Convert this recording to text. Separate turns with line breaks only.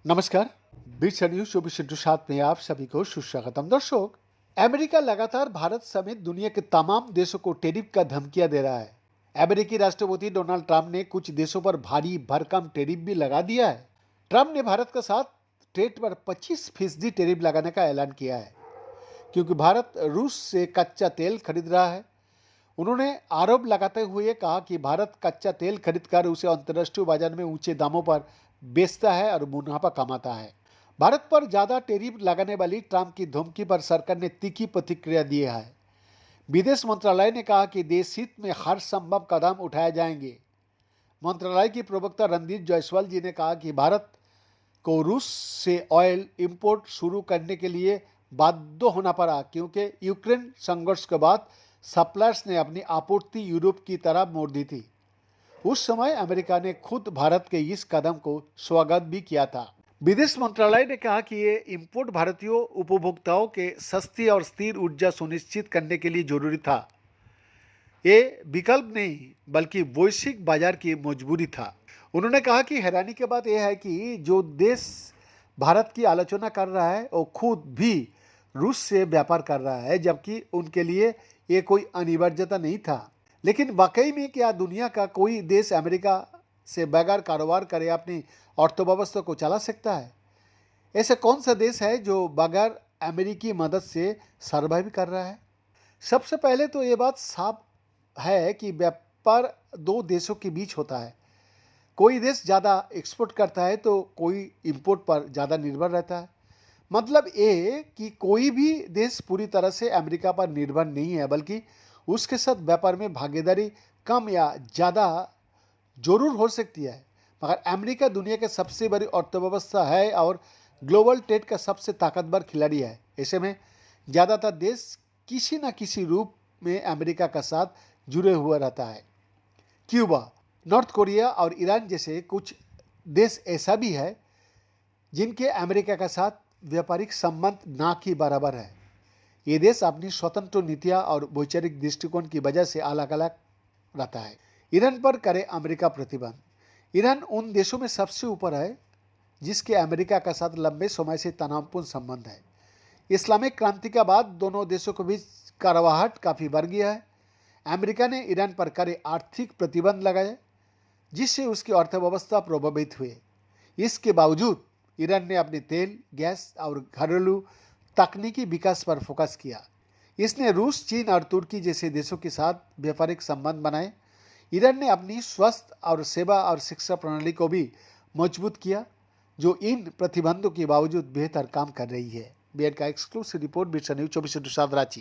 नमस्कार। बीच न्यूज 24/7 में आप सभी को सुस्वागतम। दर्शक, अमेरिका लगातार भारत समेत दुनिया के तमाम देशों को टैरिफ का धमकियां दे रहा है। अमेरिकी राष्ट्रपति डोनाल्ड ट्रंप ने कुछ देशों पर भारी भरकम टैरिफ भी लगा दिया है। ट्रंप ने भारत के साथ ट्रेड पर 25% टैरिफ लगाने का ऐलान किया है, क्योंकि भारत रूस से कच्चा तेल खरीद रहा है। उन्होंने आरोप लगाते हुए कहा कि भारत कच्चा तेल खरीदकर उसे अंतर्राष्ट्रीय बाजार में ऊंचे दामों पर बेचता है और मुनाफा कमाता है। भारत पर ज्यादा टैरिफ लगाने वाली ट्रंप की धमकी पर सरकार ने तीखी प्रतिक्रिया दी है। विदेश मंत्रालय ने कहा कि देश हित में हर संभव कदम उठाए जाएंगे। मंत्रालय की प्रवक्ता रणदीप जायसवाल जी ने कहा कि भारत को रूस से ऑयल इंपोर्ट शुरू करने के लिए बाध्य होना पड़ा, क्योंकि यूक्रेन संघर्ष के बाद सप्लायर्स ने अपनी आपूर्ति यूरोप की तरफ मोड़ दी थी। उस समय अमेरिका ने खुद भारत के इस कदम को स्वागत भी किया था। विदेश मंत्रालय ने कहा कि ये इंपोर्ट भारतीय उपभोक्ताओं के सस्ती और स्थिर ऊर्जा सुनिश्चित करने के लिए जरूरी था। ये विकल्प नहीं, बल्कि वैश्विक बाजार की मजबूरी था। उन्होंने कहा कि हैरानी की बात यह है कि जो देश भारत की आलोचना कर रहा है वो खुद भी रूस से व्यापार कर रहा है, जबकि उनके लिए ये कोई अनिवार्यता नहीं था। लेकिन वाकई में क्या दुनिया का कोई देश अमेरिका से बगैर कारोबार करे अपनी अर्थव्यवस्था को चला सकता है? ऐसा कौन सा देश है जो बगैर अमेरिकी मदद से सर्वाइव कर रहा है? सबसे पहले तो ये बात साफ है कि व्यापार दो देशों के बीच होता है। कोई देश ज़्यादा एक्सपोर्ट करता है तो कोई इंपोर्ट पर ज़्यादा निर्भर रहता है। मतलब ये कि कोई भी देश पूरी तरह से अमेरिका पर निर्भर नहीं है, बल्कि उसके साथ व्यापार में भागीदारी कम या ज़्यादा जरूर हो सकती है। मगर अमेरिका दुनिया के सबसे बड़ी अर्थव्यवस्था है और ग्लोबल ट्रेड का सबसे ताकतवर खिलाड़ी है। ऐसे में ज़्यादातर देश किसी न किसी रूप में अमेरिका का साथ जुड़े हुए रहता है। क्यूबा, नॉर्थ कोरिया और ईरान जैसे कुछ देश ऐसा भी है जिनके अमेरिका के साथ व्यापारिक संबंध ना के बराबर है। ये देश अपनी स्वतंत्र नीतियां और वैचारिक दृष्टिकोण की वजह से अलग अलग रहता है। ईरान पर करे अमेरिका प्रतिबंध। ईरान उन देशों में सबसे ऊपर है जिसके अमेरिका के साथ लंबे समय से तनावपूर्ण संबंध है। इस्लामिक क्रांति के बाद दोनों देशों के बीच करवाहट काफ़ी बढ़ गया है। अमेरिका ने ईरान पर करे आर्थिक प्रतिबंध लगाए, जिससे उसकी अर्थव्यवस्था प्रभावित हुई। इसके बावजूद ईरान ने अपने तेल, गैस और घरेलू तकनीकी विकास पर फोकस किया। इसने रूस, चीन और तुर्की जैसे देशों के साथ व्यापारिक संबंध बनाए। ईरान ने अपनी स्वास्थ्य और सेवा और शिक्षा प्रणाली को भी मजबूत किया, जो इन प्रतिबंधों के बावजूद बेहतर काम कर रही है। बीएड का एक्सक्लूसिव रिपोर्ट, बीच न्यूज 24/7 रांची।